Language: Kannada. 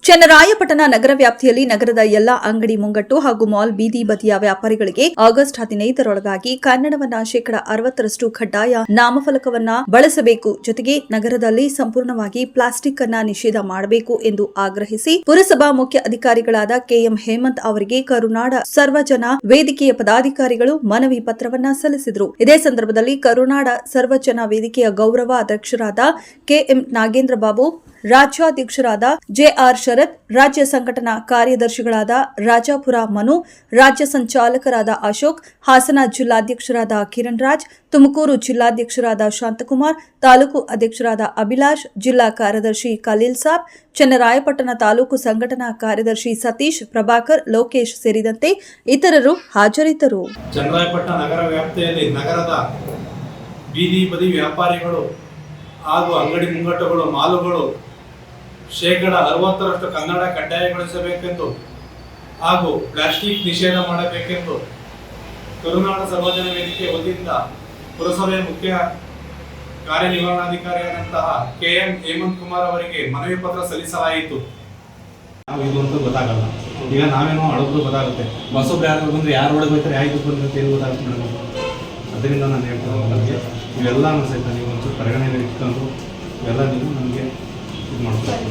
ಚನ್ನರಾಯಪಟ್ಟಣ ನಗರ ವ್ಯಾಪ್ತಿಯಲ್ಲಿ ನಗರದ ಎಲ್ಲಾ ಅಂಗಡಿ ಮುಂಗಟ್ಟು ಹಾಗೂ ಮಾಲ್ ಬೀದಿ ಬದಿಯ ವ್ಯಾಪಾರಿಗಳಿಗೆ ಆಗಸ್ಟ್ 15ರೊಳಗಾಗಿ ಕನ್ನಡವನ್ನ 60% ಕಡ್ಡಾಯ ನಾಮಫಲಕವನ್ನ ಬಳಸಬೇಕು. ಜೊತೆಗೆ ನಗರದಲ್ಲಿ ಸಂಪೂರ್ಣವಾಗಿ ಪ್ಲಾಸ್ಟಿಕ್ ಅನ್ನ ನಿಷೇಧ ಮಾಡಬೇಕು ಎಂದು ಆಗ್ರಹಿಸಿ ಪುರಸಭಾ ಮುಖ್ಯ ಅಧಿಕಾರಿಗಳಾದ ಕೆಎಂ ಹೇಮಂತ್ ಅವರಿಗೆ ಕರುನಾಡ ಸರ್ವಜನ ವೇದಿಕೆಯ ಪದಾಧಿಕಾರಿಗಳು ಮನವಿ ಪತ್ರವನ್ನ ಸಲ್ಲಿಸಿದರು. ಇದೇ ಸಂದರ್ಭದಲ್ಲಿ ಕರುನಾಡ ಸರ್ವಜನ ವೇದಿಕೆಯ ಗೌರವ ಅಧ್ಯಕ್ಷರಾದ ಕೆಎಂ ನಾಗೇಂದ್ರ ಬಾಬು, ರಾಜ್ಯಾಧ್ಯಕ್ಷರಾದ ಜೆಆರ್ ಶರತ್, ರಾಜ್ಯ ಸಂಘಟನಾ ಕಾರ್ಯದರ್ಶಿಗಳಾದ ರಾಜಾಪುರ ಮನು, ರಾಜ್ಯ ಸಂಚಾಲಕರಾದ ಅಶೋಕ್, ಹಾಸನ ಜಿಲ್ಲಾಧ್ಯಕ್ಷರಾದ ಕಿರಣ್ ರಾಜ್, ತುಮಕೂರು ಜಿಲ್ಲಾಧ್ಯಕ್ಷರಾದ ಶಾಂತಕುಮಾರ್, ತಾಲೂಕು ಅಧ್ಯಕ್ಷರಾದ ಅಭಿಲಾಷ್, ಜಿಲ್ಲಾ ಕಾರ್ಯದರ್ಶಿ ಖಲೀಲ್ ಸಾಬ್, ಚನ್ನರಾಯಪಟ್ಟಣ ತಾಲೂಕು ಸಂಘಟನಾ ಕಾರ್ಯದರ್ಶಿ ಸತೀಶ್, ಪ್ರಭಾಕರ್, ಲೋಕೇಶ್ ಸೇರಿದಂತೆ ಇತರರು ಹಾಜರಿದ್ದರು. ಚನ್ನರಾಯಪಟ್ಟಣ ನಗರ ವ್ಯಾಪ್ತಿಯಲ್ಲಿ ನಗರದ ಬೀದಿ ಬದಿ ವ್ಯಾಪಾರಿಗಳು ಹಾಗೂ ಅಂಗಡಿ ಮುಂಗಟ್ಟುಗಳು, ಮಾಲುಗಳು 60% ಕನ್ನಡ ಕಡ್ಡಾಯಗೊಳಿಸಬೇಕೆಂದು ಹಾಗೂ ಪ್ಲಾಸ್ಟಿಕ್ ನಿಷೇಧ ಮಾಡಬೇಕೆಂದು ಕರುನಾಡ ಸರ್ವಜನ ವೇದಿಕೆ ವತಿಯಿಂದ ಪುರಸಭೆಯ ಮುಖ್ಯ ಕಾರ್ಯನಿರ್ವಹಣಾಧಿಕಾರಿಯಾದಂತಹ ಕೆಎಂ ಹೇಮಂತ್ ಕುಮಾರ್ ಅವರಿಗೆ ಮನವಿ ಪತ್ರ ಸಲ್ಲಿಸಲಾಯಿತು. ನಾವು ಇದು ಅಂತ ಗೊತ್ತಾಗಲ್ಲ. ಈಗ ನಾವೇನೋ ಅಳೋದು ಗೊತ್ತಾಗುತ್ತೆ, ಬಸ್ಸೊಬ್ರು ಯಾರು ಬಂದರೆ ಯಾರು ಒಳಗೆ ಹೋಗ್ತಾರೆ, ಯಾಕೆ ಬಂದ್ರೆ ಏನು ಗೊತ್ತಾಗುತ್ತೆ ಮೇಡಮ್. ಅದರಿಂದ ನಾನು ಹೇಳ್ತೀನಿ ನನಗೆ ಇವೆಲ್ಲ ಸಹಿತ ನೀವು ಒಂಚೂರು ಪರಿಗಣನೆ ಇಟ್ಕೊಂಡು ಇವೆಲ್ಲ ನೀವು ನಮಗೆ ಇದು ಮಾಡ್ತಾರೆ.